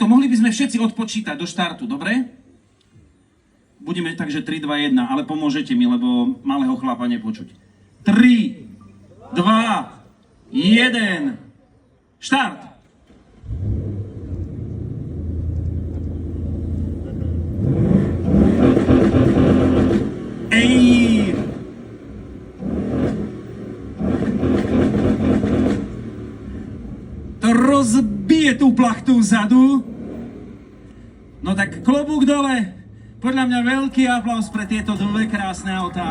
mohli by sme všetci odpočítať do štartu, dobre? Budeme takže 3, 2, 1, ale pomôžete mi, lebo malého chlapa nepočuť. 3, 2, 1, štart! Ej! To rozbije tú plachtu vzadu. No tak klobúk dole. Podľa mňa veľký aplaus pre tieto dve krásne autá.